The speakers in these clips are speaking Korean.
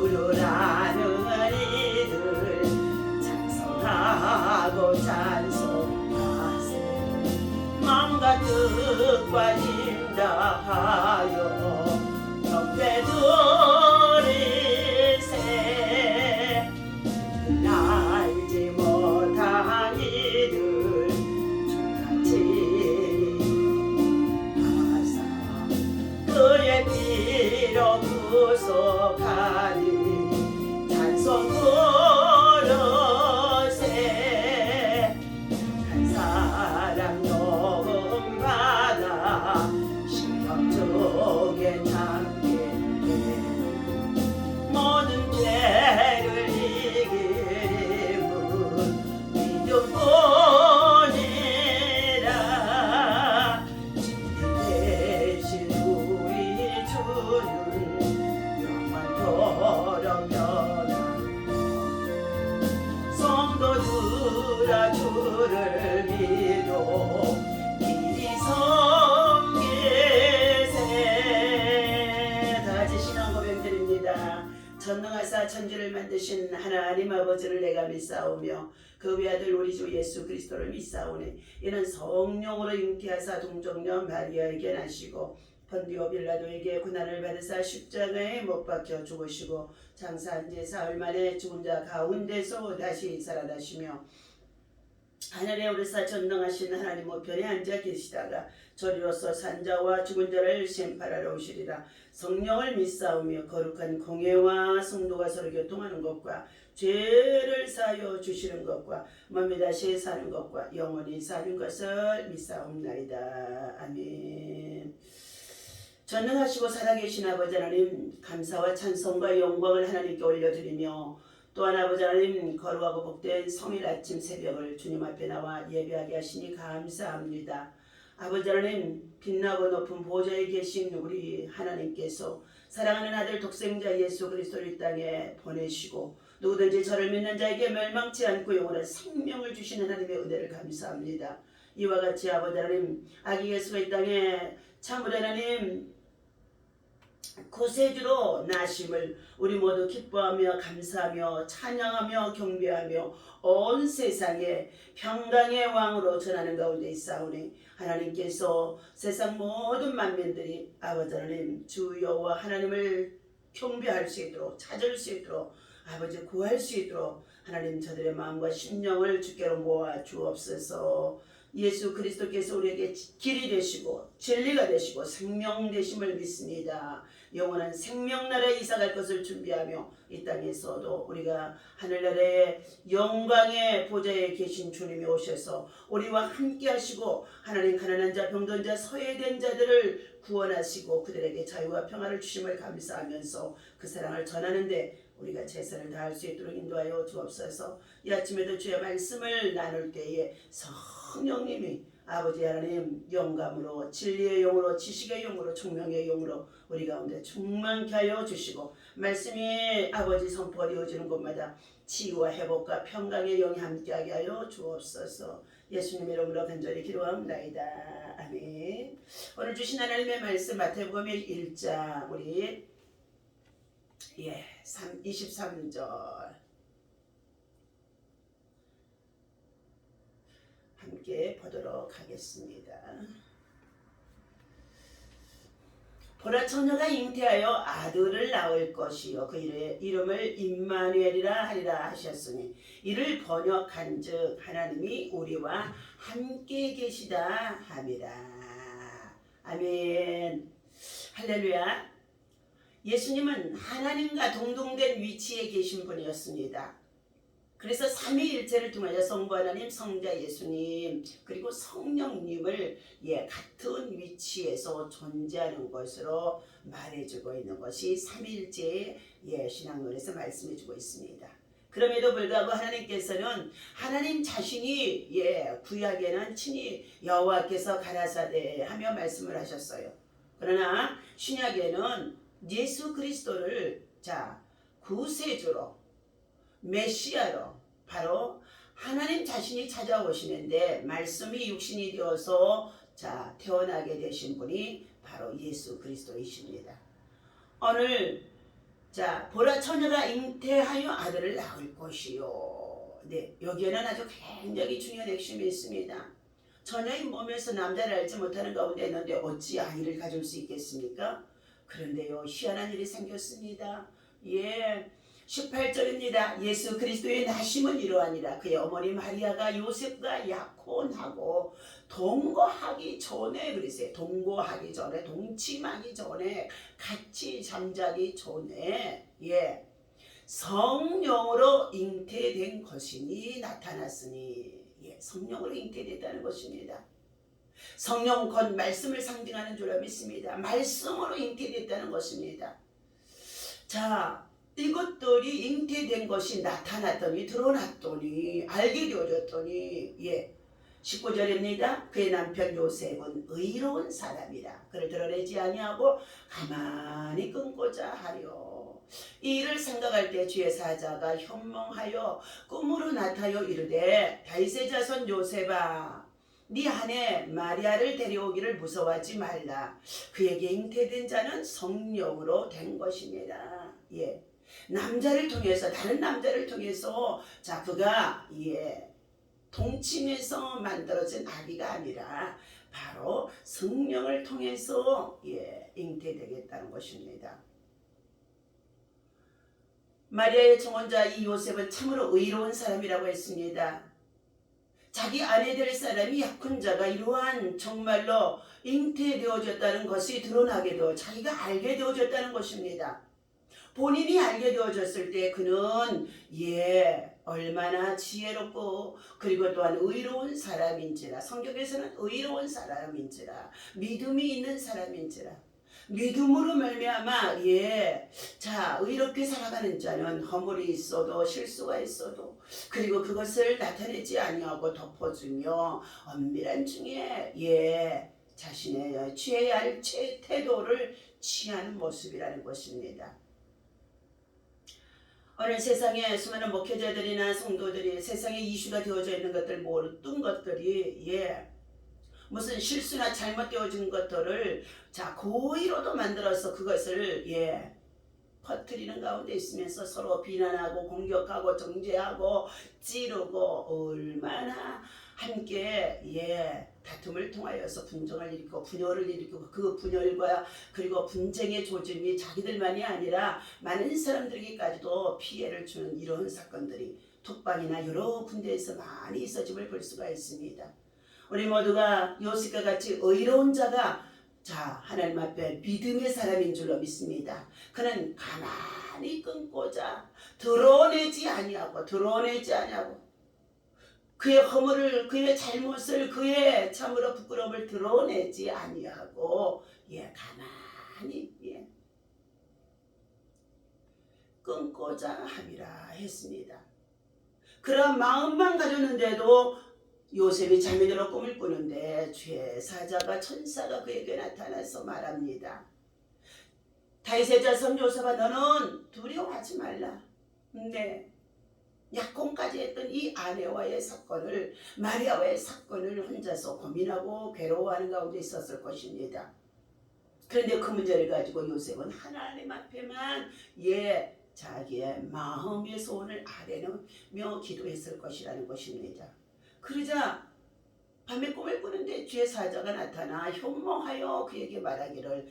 부르라는 이들 찬송하고 찬송하세. 마음과 뜻과 힘 다하여 경배 드리세. 알지 못한 이들 주같이 하사 그의 피로 구속하니 찬송 부르세. 한 사람 녹음 받아 심령 속에 담게 모든 죄를 이길 힘은 믿음뿐이라. 주님 대신 우리 주는 영원토록 변함없네. 성도들아 주를 믿어 길이 섬기세. 다같이 신앙 고백드립니다. 전능하사 천지를 만드신 하나님 아버지를 내가 믿사오며 그 외아들 우리 주 예수 그리스도를 믿사오니 이는 성령으로 잉태하사 동정녀 마리아에게 나시고 본디오 빌라도에게 고난을 받으사 십자가에 못 박혀 죽으시고 장사한 지 사흘 만에 죽은 자 가운데서 다시 살아나시며 하늘에 오르사 전능하신 하나님 우편에 앉아 계시다가 저리로서 산자와 죽은 자를 심판하러 오시리라. 성령을 믿사오며 거룩한 공예와 성도가 서로 교통하는 것과 죄를 사하여 주시는 것과 몸이 다시 사는 것과 영원히 사는 것을 믿사옵나이다. 아멘. 전능하시고 살아계신 아버지 하나님, 감사와 찬송과 영광을 하나님께 올려드리며 또한 아버지 하나님, 거룩하고 복된 성일 아침 새벽을 주님 앞에 나와 예배하게 하시니 감사합니다. 아버지 하나님, 빛나고 높은 보좌에 계신 우리 하나님께서 사랑하는 아들 독생자 예수 그리스도를 이 땅에 보내시고 누구든지 저를 믿는 자에게 멸망치 않고 영원한 생명을 주시는 하나님의 은혜를 감사합니다. 이와 같이 아버지 하나님, 아기 예수가 이 땅에 참으로 하나님 구세주로 나심을 우리 모두 기뻐하며 감사하며 찬양하며 경배하며 온 세상에 평강의 왕으로 전하는 가운데 있사오니 하나님께서 세상 모든 만민들이 아버지 하나님 주 여호와 하나님을 경배할 수 있도록 찾을 수 있도록 아버지 구할 수 있도록 하나님 저들의 마음과 심령을 주께로 모아 주옵소서. 예수 그리스도께서 우리에게 길이 되시고 진리가 되시고 생명 되심을 믿습니다. 영원한 생명나라에 이사갈 것을 준비하며 이 땅에서도 우리가 하늘나라의 영광의 보좌에 계신 주님이 오셔서 우리와 함께 하시고 하나님 가난한 자 병든 자 소외된 자들을 구원하시고 그들에게 자유와 평화를 주심을 감사하면서 그 사랑을 전하는데 우리가 최선을 다할 수 있도록 인도하여 주옵소서. 이 아침에도 주의 말씀을 나눌 때에 성령님이 아버지 하나님 영감으로 진리의 영으로 지식의 영으로 총명의 영으로 우리 가운데 충만케 하여 주시고 말씀이 아버지 선포되어지는 곳마다 치유와 회복과 평강의 영이 함께하게 하여 주옵소서. 예수님의 이름으로 간절히 기도합나이다. 아멘. 오늘 주신 하나님의 말씀 마태복음 1장 우리 23절 함께 보도록 하겠습니다. 보라 처녀가 잉태하여 아들을 낳을 것이요 그 이름을 임마누엘이라 하리라 하셨으니 이를 번역한즉 하나님이 우리와 함께 계시다 함이라. 아멘. 할렐루야. 예수님은 하나님과 동등된 위치에 계신 분이었습니다. 그래서 삼위일체를 통하여 성부 하나님, 성자 예수님, 그리고 성령님을 같은 위치에서 존재하는 것으로 말해주고 있는 것이 삼위일체의 신학론에서 말씀해주고 있습니다. 그럼에도 불구하고 하나님께서는 하나님 자신이 구약에는 친히 여호와께서 가라사대 하며 말씀을 하셨어요. 그러나 신약에는 예수 그리스도를 구세주로 메시아로 바로 하나님 자신이 찾아오시는데 말씀이 육신이 되어서 태어나게 되신 분이 바로 예수 그리스도이십니다. 오늘 자, 보라 처녀가 잉태하여 아들을 낳을 것이요. 네, 여기에는 아주 굉장히 중요한 핵심이 있습니다. 처녀의 몸에서 남자를 알지 못하는 가운데 있는데 어찌 아이를 가질 수 있겠습니까? 그런데요, 희한한 일이 생겼습니다. 예, 18절입니다. 예수 그리스도의 나심은 이러하니라. 그의 어머니 마리아가 요셉과 약혼하고 동거하기 전에, 그랬어요. 동거하기 전에, 동침하기 전에, 같이 잠자기 전에, 예, 성령으로 잉태된 것이니 나타났으니, 예, 성령으로 잉태됐다는 것입니다. 성령 곧 말씀을 상징하는 줄로 믿습니다. 말씀으로 잉태됐다는 것입니다. 자, 이것들이 잉태된 것이 나타났더니, 드러났더니, 알게 되어졌더니, 예, 19절입니다. 그의 남편 요셉은 의로운 사람이라 그를 드러내지 아니하고 가만히 끊고자 하려. 이 일을 생각할 때 주의 사자가 현몽하여 꿈으로 나타여 이르되, 다윗의 자손 요셉아, 네 아내 마리아를 데려오기를 무서워하지 말라. 그에게 잉태된 자는 성령으로 된 것입니다. 예, 남자를 통해서, 다른 남자를 통해서, 자, 그가, 예, 동침에서 만들어진 아기가 아니라 바로 성령을 통해서, 예, 잉태되겠다는 것입니다. 마리아의 청혼자 이 요셉은 참으로 의로운 사람이라고 했습니다. 자기 아내 될 사람이 약혼자가 이러한 정말로 잉태되어졌다는 것이 드러나게 되어 자기가 알게 되어졌다는 것입니다. 본인이 알게 되어졌을 때 그는, 예, 얼마나 지혜롭고 그리고 또한 의로운 사람인지라, 성경에서는 의로운 사람인지라, 믿음이 있는 사람인지라, 믿음으로 말미암아, 예, 자, 의롭게 살아가는 자는 허물이 있어도 실수가 있어도 그리고 그것을 나타내지 아니하고 덮어주며 엄밀한 중에, 예, 자신의 취해야 할 태도를 취하는 모습이라는 것입니다. 오늘 세상에 수많은 목회자들이나 성도들이 세상에 이슈가 되어져 있는 것들, 모든 것들이, 예, 무슨 실수나 잘못되어진 것들을, 자, 고의로도 만들어서 그것을, 예, 퍼뜨리는 가운데 있으면서 서로 비난하고 공격하고 정죄하고 찌르고 얼마나 함께, 예, 다툼을 통하여서 분쟁을 일으키고 분열을 일으키고 그 분열과 그리고 분쟁의 조짐이 자기들만이 아니라 많은 사람들에게까지도 피해를 주는 이런 사건들이 톡방이나 여러 군데에서 많이 있어짐을 볼 수가 있습니다. 우리 모두가 요셉과 같이 의로운 자가, 자, 하나님 앞에 믿음의 사람인 줄로 믿습니다. 그는 가만히 끊고자 드러내지 아니하고 그의 허물을, 그의 잘못을, 그의 참으로 부끄러움을 드러내지 아니하고, 예, 가만히, 예, 끊고자 함이라 했습니다. 그런 마음만 가졌는데도 요셉이 잠이들어 꿈을 꾸는데 주의 사자가, 천사가 그에게 나타나서 말합니다. 다윗의 자손 요셉아, 너는 두려워하지 말라. 네, 약혼까지 했던 이 아내와의 사건을, 마리아와의 사건을 혼자서 고민하고 괴로워하는 가운데 있었을 것입니다. 그런데 그 문제를 가지고 요셉은 하나님 앞에만, 예, 자기의 마음의 소원을 아뢰며 기도했을 것이라는 것입니다. 그러자 밤에 꿈을 꾸는데 주의 사자가 나타나 현몽하여 그에게 말하기를,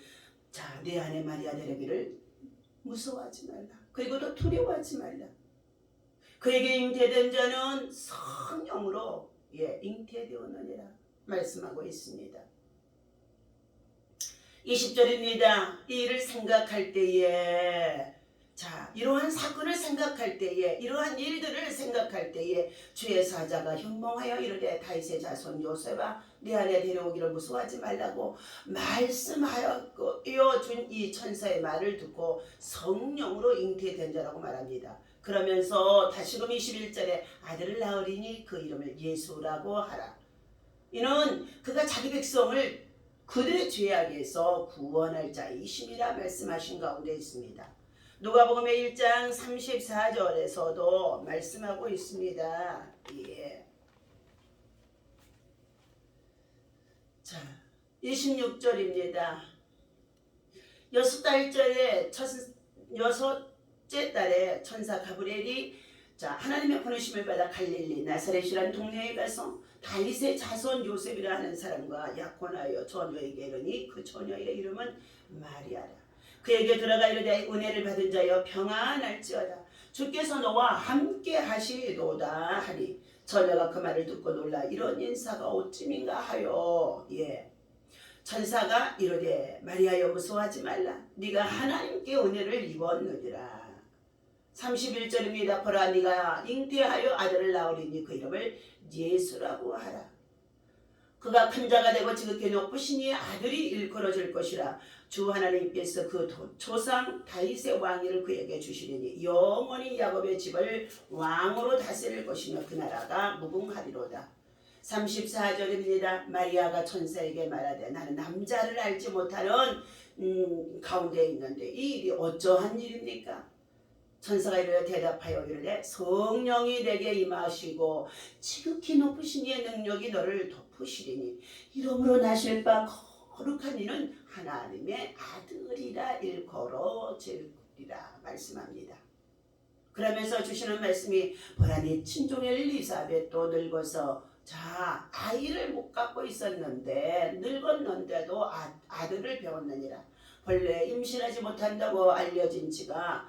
자, 내 아내 마리아 데려기를 무서워하지 말라. 그리고 또 두려워하지 말라. 그에게 잉태된 자는 성령으로, 예, 잉태되었느니라 말씀하고 있습니다. 20절입니다. 이 일을 생각할 때에, 자, 이러한 사건을 생각할 때에, 이러한 일들을 생각할 때에 주의 사자가 현몽하여 이르되, 다윗의 자손 요셉아, 네 아내 데려오기를 무서워하지 말라고 말씀하여 준 이 천사의 말을 듣고 성령으로 잉태된 자라고 말합니다. 그러면서 다시금 21절에 아들을 낳으리니 그 이름을 예수라고 하라. 이는 그가 자기 백성을 그들의 죄악에서 구원할 자이심이라 말씀하신 가운데 있습니다. 누가복음의 1장 34절에서도 말씀하고 있습니다. 예. 자, 26절입니다. 6달째에 첫째 달에 천사 가브리엘이 하나님의 보내심을 받아 갈릴리 나사렛이라는 동네에 가서 다윗의 자손 요셉이라 하는 사람과 약혼하여 처녀에게 이르니 그 처녀의 이름은 마리아라. 그에게 들어가 이르되 은혜를 받은 자여 평안할지어다. 주께서 너와 함께 하시도다 하니 처녀가 그 말을 듣고 놀라 이런 인사가 어찌민가 하여 천사가 이르되 마리아여 무서워하지 말라. 네가 하나님께 은혜를 입었느니라. 31절입니다. 보라 네가 잉태하여 아들을 낳으리니 그 이름을 예수라고 하라. 그가 큰 자가 되고 지극히 높으시니 아들이 일컬어질 것이라. 주 하나님께서 그 조상 다윗의 왕위를 그에게 주시리니 영원히 야곱의 집을 왕으로 다스릴 것이며 그 나라가 무궁하리로다. 34절입니다. 마리아가 천사에게 말하되 나는 남자를 알지 못하는 가운데 있는데 이 일이 어쩌한 일입니까? 천사가 이르되 대답하여 이르되 성령이 내게 임하시고 지극히 높으신 이의 능력이 너를 덮으시리니 이러므로 나실 바 거룩한 이는 하나님의 아들이라 일컬어질리라 말씀합니다. 그러면서 주시는 말씀이 보라 네 친종 엘리사벳도 늙어서 아이를 못 갖고 있었는데 늙었는데도 아들을 배웠느니라. 본래 임신하지 못한다고 알려진 지가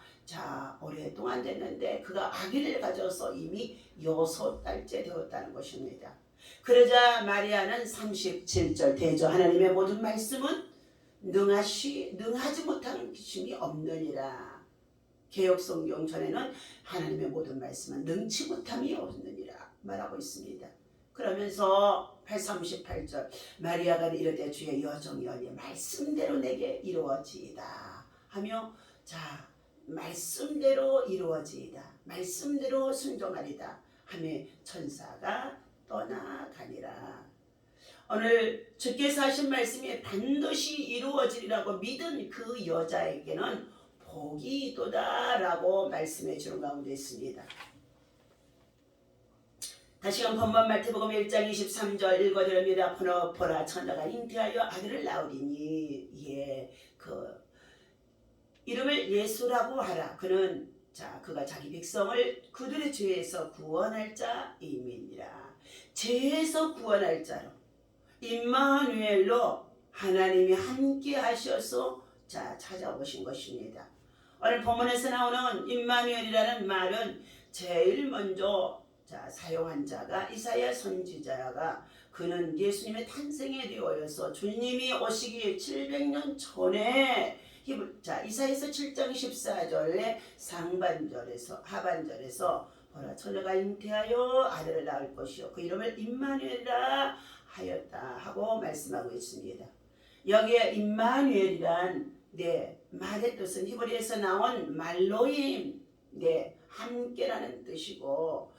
오랫동안 됐는데 그가 아기를 가져서 이미 6달째 되었다는 것입니다. 그러자 마리아는 37절 대저 하나님의 모든 말씀은 능하지 못한 기심이 없느니라. 개역성경 전에는 하나님의 모든 말씀은 능치 못함이 없느니라 말하고 있습니다. 그러면서 38절 마리아가 이르되 주의 여종이여 말씀대로 내게 이루어지이다 하며 말씀대로 이루어지이다 말씀대로 순종하리다 하며 천사가 떠나가니라. 오늘 주께서 하신 말씀이 반드시 이루어지리라고 믿은 그 여자에게는 복이 있도다라고 말씀해 주는 가운데 있습니다. 다시금 본문 마태복음 1장 23절 읽어드립니다. 보라 천자가 잉태하여 아들을 낳으리니 이름을 예수라고 하라. 그는 그가 자기 백성을 그들의 죄에서 구원할 자임이니라. 죄에서 구원할 자로 임마누엘로 하나님이 함께 하셔서 찾아오신 것입니다. 오늘 본문에서 나오는 임마누엘이라는 말은 제일 먼저 사용한 자가 이사야 선지자가 그는 예수님의 탄생에 대하여서 주님이 오시기 700년 전에 이사야서 7장 14절의 하반절에서 보라 처녀가 잉태하여 아들을 낳을 것이요 그 이름을 임마누엘이라 하였다 하고 말씀하고 있습니다. 여기에 임마누엘이란 말의 뜻은 히브리에서 나온 말로임 함께라는 뜻이고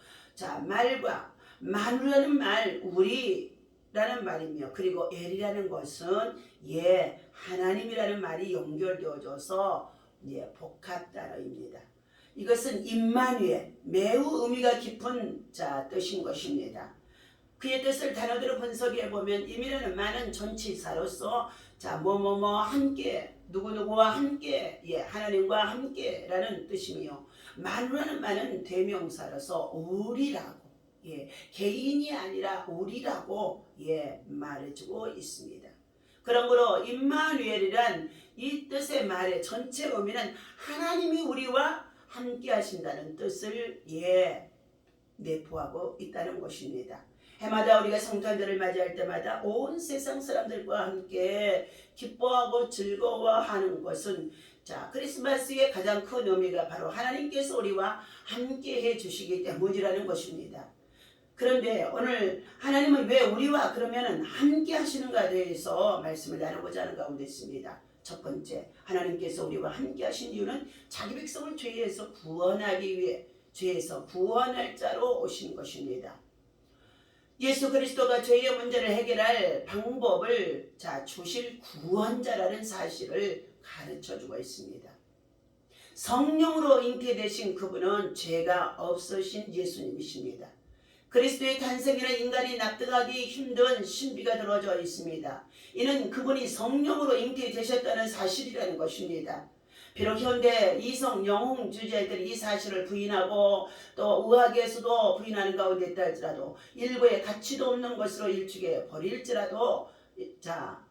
말과 마누라는 말 우리라는 말이며 그리고 엘이라는 것은 하나님이라는 말이 연결되어져서 복합 단어입니다. 이것은 임마누엘 매우 의미가 깊은 뜻인 것입니다. 그의 뜻을 단어대로 분석해 보면 임이라는 말은 전치사로서 뭐뭐뭐 함께 누구누구와 함께 하나님과 함께라는 뜻이며 마누라는 말은 대명사로서 우리라고 개인이 아니라 우리라고 말해주고 있습니다. 그러므로 임마누엘이란 이 뜻의 말의 전체 의미는 하나님이 우리와 함께 하신다는 뜻을 내포하고 있다는 것입니다. 해마다 우리가 성탄절을 맞이할 때마다 온 세상 사람들과 함께 기뻐하고 즐거워하는 것은 크리스마스의 가장 큰 의미가 바로 하나님께서 우리와 함께 해주시기 때문이라는 것입니다. 그런데 오늘 하나님은 왜 우리와 그러면 함께 하시는가에 대해서 말씀을 나누고자 하는 가운데 있습니다. 첫 번째, 하나님께서 우리와 함께 하신 이유는 자기 백성을 죄에서 구원하기 위해 죄에서 구원할 자로 오신 것입니다. 예수 그리스도가 죄의 문제를 해결할 방법을 주실 구원자라는 사실을 가르쳐주고 있습니다. 성령으로 잉태되신 그분은 죄가 없으신 예수님이십니다. 그리스도의 탄생에는 인간이 납득하기 힘든 신비가 들어져 있습니다. 이는 그분이 성령으로 잉태되셨다는 사실이라는 것입니다. 비록 현대 이성 영웅 주제들이 이 사실을 부인하고 또 의학에서도 부인하는 가운데 있다 할지라도 일부의 가치도 없는 것으로 일축해 버릴지라도 자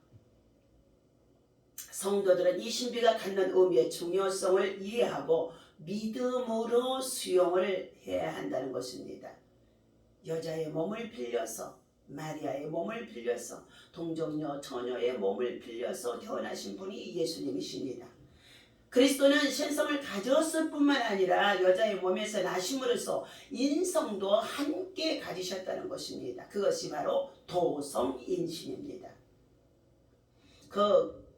성도들은 이 신비가 갖는 의미의 중요성을 이해하고 믿음으로 수용을 해야 한다는 것입니다. 여자의 몸을 빌려서 마리아의 몸을 빌려서 동정녀 처녀의 몸을 빌려서 태어나신 분이 예수님이십니다. 그리스도는 신성을 가졌을 뿐만 아니라 여자의 몸에서 나심으로써 인성도 함께 가지셨다는 것입니다. 그것이 바로 도성인신입니다.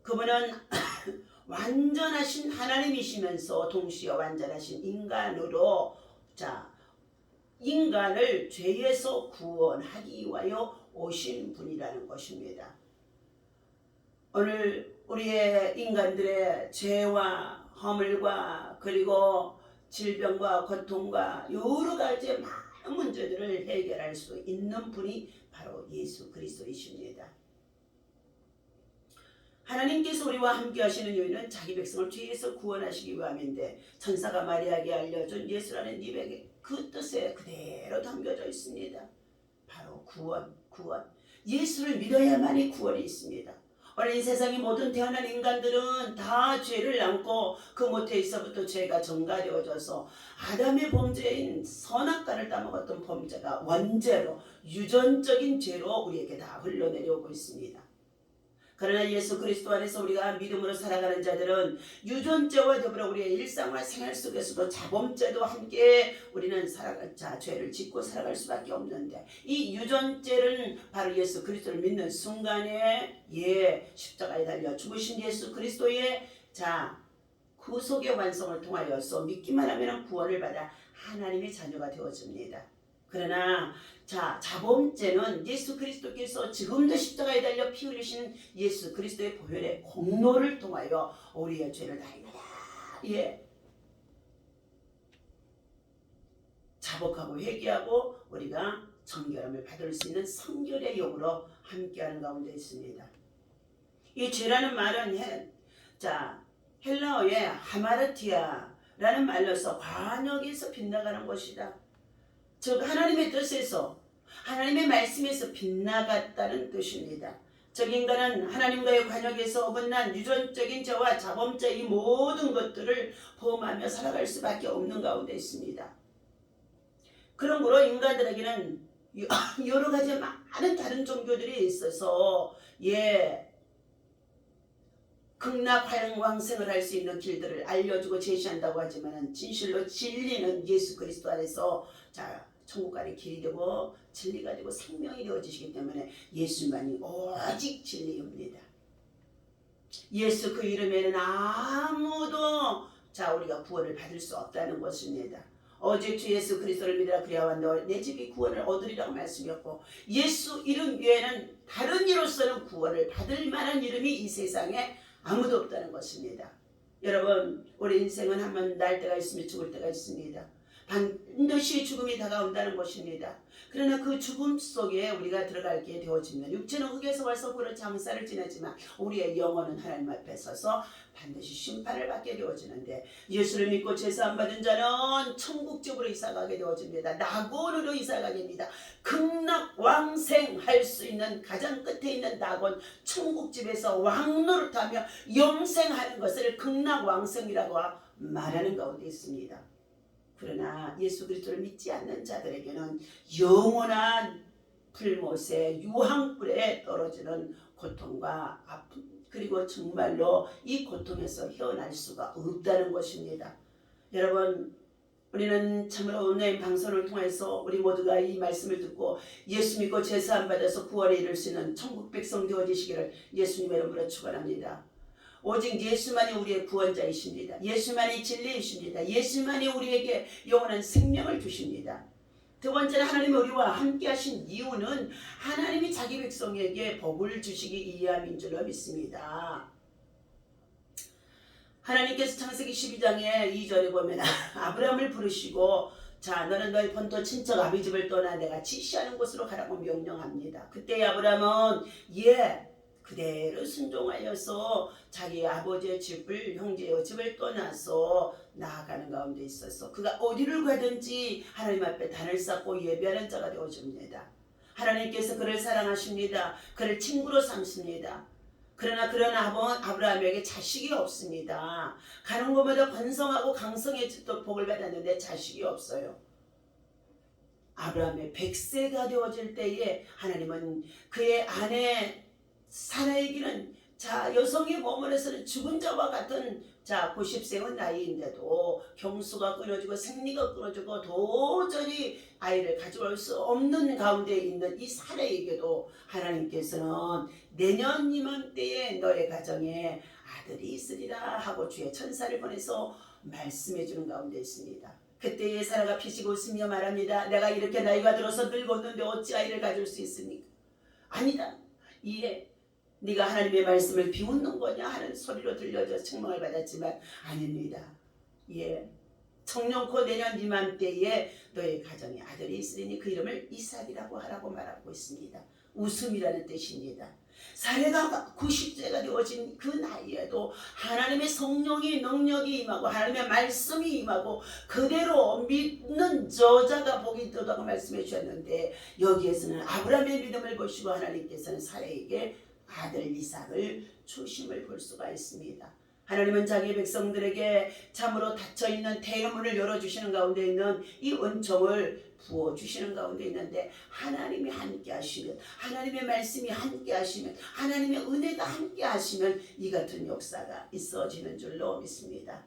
그분은 완전하신 하나님이시면서 동시에 완전하신 인간으로 인간을 죄에서 구원하기 위하여 오신 분이라는 것입니다. 오늘 우리의 인간들의 죄와 허물과 그리고 질병과 고통과 여러 가지 많은 문제들을 해결할 수 있는 분이 바로 예수 그리스도이십니다. 하나님께서 우리와 함께 하시는 이유는 자기 백성을 죄에서 구원하시기 위함인데 천사가 마리아에게 알려준 예수라는 이백의 그 뜻에 그대로 담겨져 있습니다. 바로 구원. 예수를 믿어야만이 구원이 있습니다. 오늘 이 세상의 모든 태어난 인간들은 다 죄를 안고 그 모태에서부터 죄가 전가되어져서 아담의 범죄인 선악과를 따먹었던 범죄가 원죄로 유전적인 죄로 우리에게 다 흘러내려오고 있습니다. 그러나 예수 그리스도 안에서 우리가 믿음으로 살아가는 자들은 유전죄와 더불어 우리의 일상과 생활 속에서도 자범죄도 함께 우리는 죄를 짓고 살아갈 수밖에 없는데 이 유전죄는 바로 예수 그리스도를 믿는 순간에 십자가에 달려 죽으신 예수 그리스도의 구속의 완성을 통하여서 믿기만 하면 구원을 받아 하나님의 자녀가 되어집니다. 그러나 자범죄는 예수 그리스도께서 지금도 십자가에 달려 피 흘리신 예수 그리스도의 보혈의 공로를 통하여 우리의 죄를 날마다 자복하고 회개하고 우리가 정결함을 받을 수 있는 성결의 욕으로 함께하는 가운데 있습니다. 이 죄라는 말은 헬라어의 하마르티아라는 말로서 관역에서 빗나가는 것이다. 즉 하나님의 뜻에서 하나님의 말씀에서 빗나갔다는 뜻입니다. 즉 인간은 하나님과의 관역에서 어긋난 유전적인 죄와 자범죄 이 모든 것들을 범하며 살아갈 수밖에 없는 가운데 있습니다. 그러므로 인간들에게는 여러 가지 많은 다른 종교들이 있어서 극락왕생을 할 수 있는 길들을 알려주고 제시한다고 하지만 진실로 진리는 예수 그리스도 안에서 천국간의 길이 되고 진리가 되고 생명이 되어지시기 때문에 예수만이 오직 진리입니다. 예수 그 이름에는 아무도 우리가 구원을 받을 수 없다는 것입니다. 오직 주 예수 그리스도를 믿으라 그리하면 내 집이 구원을 얻으리라고 말씀이었고 예수 이름 외에는 다른 이로서는 구원을 받을 만한 이름이 이 세상에 아무도 없다는 것입니다. 여러분 우리 인생은 한번 날 때가 있으면 죽을 때가 있습니다. 반드시 죽음이 다가온다는 것입니다. 그러나 그 죽음 속에 우리가 들어가게 되어지면 육체는 흙에서 와서 그런 장사를 지내지만 우리의 영혼은 하나님 앞에 서서 반드시 심판을 받게 되어지는데 예수를 믿고 제사 안 받은 자는 천국적으로 이사가게 되어집니다. 낙원으로 이사가게 됩니다. 극락왕생할 수 있는 가장 끝에 있는 낙원 천국집에서 왕노릇하며 영생하는 것을 극락왕생이라고 말하는 가운데 있습니다. 그러나 예수 그리스도를 믿지 않는 자들에게는 영원한 불못에 유황불에 떨어지는 고통과 아픔 그리고 정말로 이 고통에서 헤어날 수가 없다는 것입니다. 여러분 우리는 참으로 온라인 방송을 통해서 우리 모두가 이 말씀을 듣고 예수 믿고 제사 안 받아서 구원에 이를 수 있는 천국 백성 되어지시기를 예수님의 이름으로 축원합니다. 오직 예수만이 우리의 구원자이십니다. 예수만이 진리이십니다. 예수만이 우리에게 영원한 생명을 주십니다. 두 번째는 하나님이 우리와 함께 하신 이유는 하나님이 자기 백성에게 복을 주시기 위함인 줄로 믿습니다. 하나님께서 창세기 12장의 2절에 보면 아브라함을 부르시고 너는 너희 본토 친척 아비집을 떠나 내가 지시하는 곳으로 가라고 명령합니다. 그때 아브라함은 그대로 순종하여서 자기 아버지의 집을 형제의 집을 떠나서 나아가는 가운데 있어서 그가 어디를 가든지 하나님 앞에 단을 쌓고 예배하는 자가 되어줍니다. 하나님께서 그를 사랑하십니다. 그를 친구로 삼습니다. 그러나 그런 아브라함에게 자식이 없습니다. 가는 곳마다 번성하고 강성해지도록 복을 받았는데 자식이 없어요. 아브라함의 100세가 되어질 때에 하나님은 그의 아내 사라에게는 여성의 몸으로서는 죽은 자와 같은 90세의 나이인데도 경수가 끊어지고 생리가 끊어지고 도저히 아이를 가져올 수 없는 가운데 있는 이 사라에게도 하나님께서는 내년 이맘때에 너의 가정에 아들이 있으리라 하고 주의 천사를 보내서 말씀해 주는 가운데 있습니다. 그때에 사라가 피시고 웃으며 말합니다. 내가 이렇게 나이가 들어서 늙었는데 어찌 아이를 가질 수 있습니까? 아니다. 이에 네가 하나님의 말씀을 비웃는 거냐 하는 소리로 들려져 책망을 받았지만 아닙니다. 예, 청년코 내년 이맘때에 너의 가정에 아들이 있으리니 그 이름을 이삭이라고 하라고 말하고 있습니다. 웃음이라는 뜻입니다. 사례가 90세가 되어진 그 나이에도 하나님의 성령의 능력이 임하고 하나님의 말씀이 임하고 그대로 믿는 저자가 복이 있다고 말씀해 주셨는데 여기에서는 아브라함의 믿음을 보시고 하나님께서는 사례에게 아들 이삭을 주심을 볼 수가 있습니다. 하나님은 자기 백성들에게 참으로 닫혀있는 대문을 열어주시는 가운데 있는 이 은총을 부어주시는 가운데 있는데 하나님이 함께 하시면 하나님의 말씀이 함께 하시면 하나님의 은혜가 함께 하시면 이 같은 역사가 있어지는 줄로 믿습니다.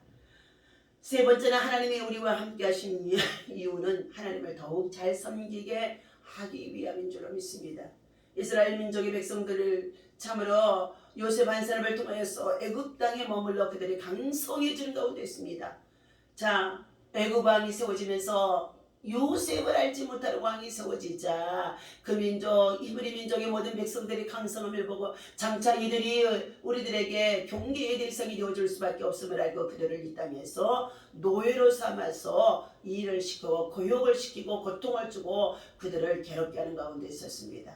세 번째는 하나님이 우리와 함께 하신 이유는 하나님을 더욱 잘 섬기게 하기 위함인 줄로 믿습니다. 이스라엘 민족의 백성들을 참으로 요셉 한 사람을 통하여서 애굽 땅에 머물러 그들이 강성해지는 가운데 있습니다. 애굽 왕이 세워지면서 요셉을 알지 못할 왕이 세워지자 그 민족 히브리 민족의 모든 백성들이 강성함을 보고 장차 이들이 우리들에게 경계의 대상이 되어줄 수밖에 없음을 알고 그들을 이 땅에서 노예로 삼아서 일을 시키고 고용을 시키고 고통을 주고 그들을 괴롭게 하는 가운데 있었습니다.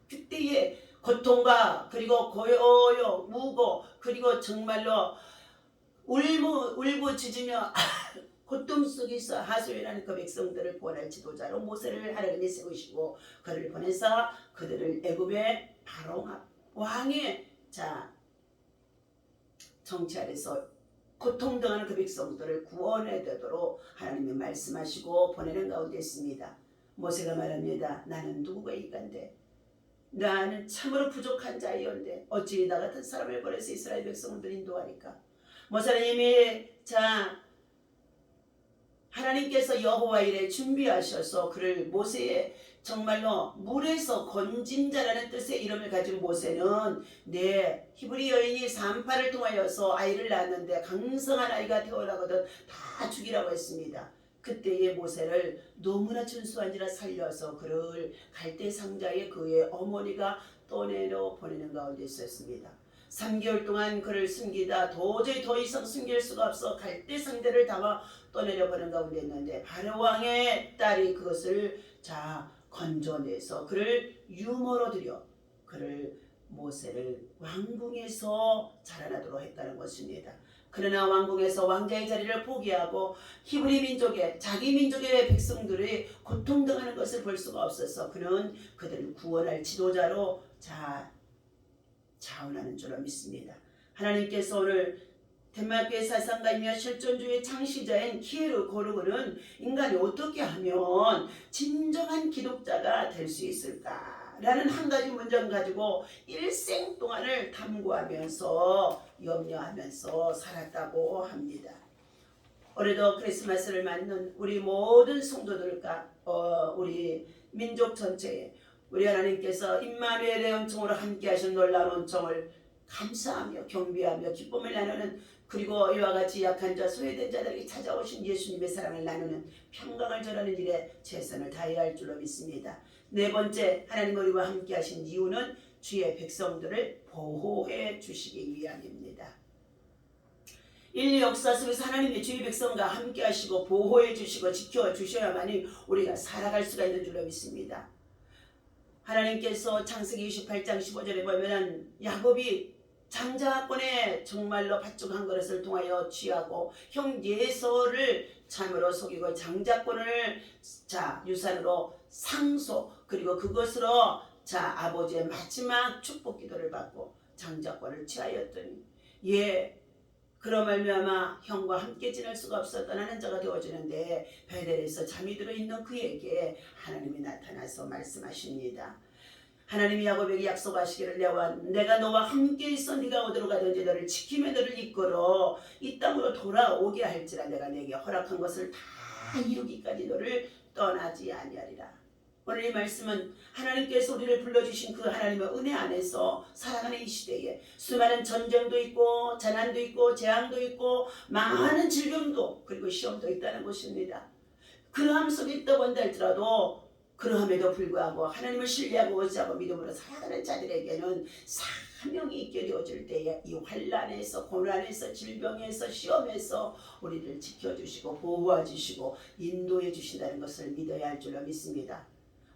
그때의 고통과 그리고 고요 무고 그리고 정말로 울부짖으며 고통 속에서 하소연하는 그 백성들을 구원할 지도자로 모세를 하나님이 세우시고 그를 보내서 그들을 애굽의 바로 왕의 정치 아래서 고통당하는 그 백성들을 구원해 되도록 하나님이 말씀하시고 보내는 가운데 있습니다. 모세가 말합니다. 나는 누구이간데 나는 참으로 부족한 자이온데 어찌 나 같은 사람을 보내서 이스라엘 백성들을 인도하니까. 모세는 이미 하나님께서 여호와 일에 준비하셔서 그를 모세의 정말로 물에서 건진 자라는 뜻의 이름을 가진 모세는 히브리 여인이 산파를 통하여서 아이를 낳았는데 강성한 아이가 태어나거든 다 죽이라고 했습니다. 그때의 모세를 너무나 준수한지라 살려서 그를 갈대 상자에 그의 어머니가 떠내려 보내는 가운데 있었습니다. 3개월 동안 그를 숨기다 도저히 더 이상 숨길 수가 없어 갈대 상자를 담아 떠내려 보낸 가운데 있는데 바로 왕의 딸이 그것을 건져내서 그를 유모로 들여 그를 모세를 왕궁에서 자라나도록 했다는 것입니다. 그러나 왕궁에서 왕자의 자리를 포기하고 히브리 민족의 자기 민족의 백성들이 고통당하는 것을 볼 수가 없어서 그는 그들을 구원할 지도자로 자원하는 줄로 믿습니다. 하나님께서 오늘 덴마크의 사상가이며 실존주의 창시자인 키에르 고르그는 인간이 어떻게 하면 진정한 기독자가 될 수 있을까라는 한 가지 문제를 가지고 일생 동안을 탐구하면서 염려하면서 살았다고 합니다. 올해도 크리스마스를 맞는 우리 모든 성도들과 우리 민족 전체에 우리 하나님께서 임마누엘의 은총으로 함께하신 놀라운 은총을 감사하며 경배하며 기쁨을 나누는 그리고 이와 같이 약한 자 소외된 자들에게 찾아오신 예수님의 사랑을 나누는 평강을 전하는 일에 최선을 다해야 할 줄로 믿습니다. 네 번째, 하나님 우리와 함께하신 이유는 주의 백성들을 보호해 주시기 위함입니다. 인류 역사 속에서 하나님의 주의 백성과 함께하시고 보호해 주시고 지켜 주셔야만이 우리가 살아갈 수가 있는 줄로 믿습니다. 하나님께서 창세기 28장 15절에 보면은 야곱이 장자권에 정말로 팥죽 한 그릇을 통하여 취하고 형 예서를 참으로 속이고 장자권을 유산으로 상속 그리고 그것으로 아버지의 마지막 축복 기도를 받고 장자권을 취하였더니 그로 말미암아 형과 함께 지낼 수가 없어 떠나는 자가 되어지는데 베델에서 잠이 들어있는 그에게 하나님이 나타나서 말씀하십니다. 하나님이 야곱에게 약속하시기를 내가 너와 함께 있어 네가 어디로 가든지 너를 지키며 너를 이끌어 이 땅으로 돌아오게 할지라 내가 내게 허락한 것을 다 이루기까지 너를 떠나지 아니하리라. 오늘 이 말씀은 하나님께서 우리를 불러주신 그 하나님의 은혜 안에서 살아가는 이 시대에 수많은 전쟁도 있고 재난도 있고 재앙도 있고 많은 질병도 그리고 시험도 있다는 것입니다. 그러함 속에 있다고 한다 할지라도 그러함에도 불구하고 하나님을 신뢰하고 의지하고 믿음으로 살아가는 자들에게는 사명이 있게 되어질 때에 이 환난에서 고난에서 질병에서 시험에서 우리를 지켜주시고 보호해주시고 인도해 주신다는 것을 믿어야 할 줄로 믿습니다.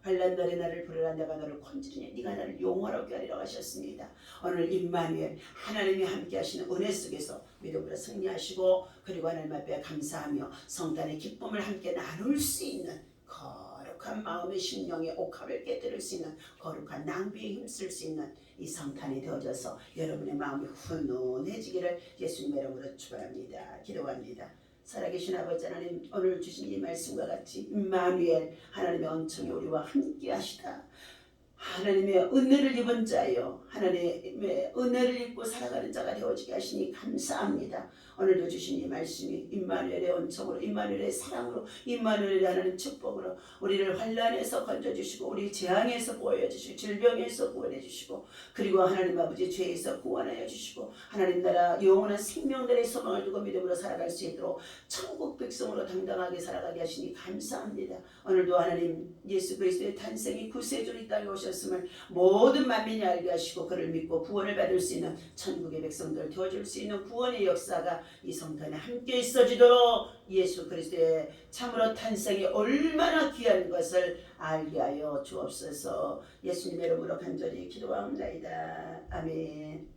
환난 날에 나를 부르라 내가 너를 건지리니 네가 나를 용어롭게 하리라고 하셨습니다. 오늘 임마누엘 하나님이 함께 하시는 은혜 속에서 믿음으로 승리하시고 그리고 하나님 앞에 감사하며 성탄의 기쁨을 함께 나눌 수 있는 거룩한 마음의 심령의 옥합을 깨뜨릴 수 있는 거룩한 낭비에 힘쓸 수 있는 이 성탄이 되어져서 여러분의 마음이 훈훈해지기를 예수님의 이름으로 축원합니다. 기도합니다. 살아계신 아버지 하나님 오늘 주신 이 말씀과 같이 임마누엘 하나님의 은총이 우리와 함께 하시다. 하나님의 은혜를 입은 자요 하나님의 은혜를 입고 살아가는 자가 되어지게 하시니 감사합니다. 오늘도 주신 이 말씀이 임마누엘의 은총으로 임마누엘의 사랑으로 임마누엘의 하나님 축복으로 우리를 환난에서 건져주시고 우리 재앙에서 보호해주시고 질병에서 구원해주시고 그리고 하나님 아버지 죄에서 구원하여 주시고 하나님 나라 영원한 생명들의 소망을 두고 믿음으로 살아갈 수 있도록 천국 백성으로 당당하게 살아가게 하시니 감사합니다. 오늘도 하나님 예수 그리스도의 탄생이 구세주로 이 땅에 오셨음을 모든 만민이 알게 하시고 그를 믿고 구원을 받을 수 있는 천국의 백성들 도와줄 수 있는 구원의 역사가 이 성탄에 함께 있어지도록 예수 그리스도의 참으로 탄생이 얼마나 귀한 것을 알게 하여 주옵소서. 예수님의 이름으로 간절히 기도하옵나이다. 아멘.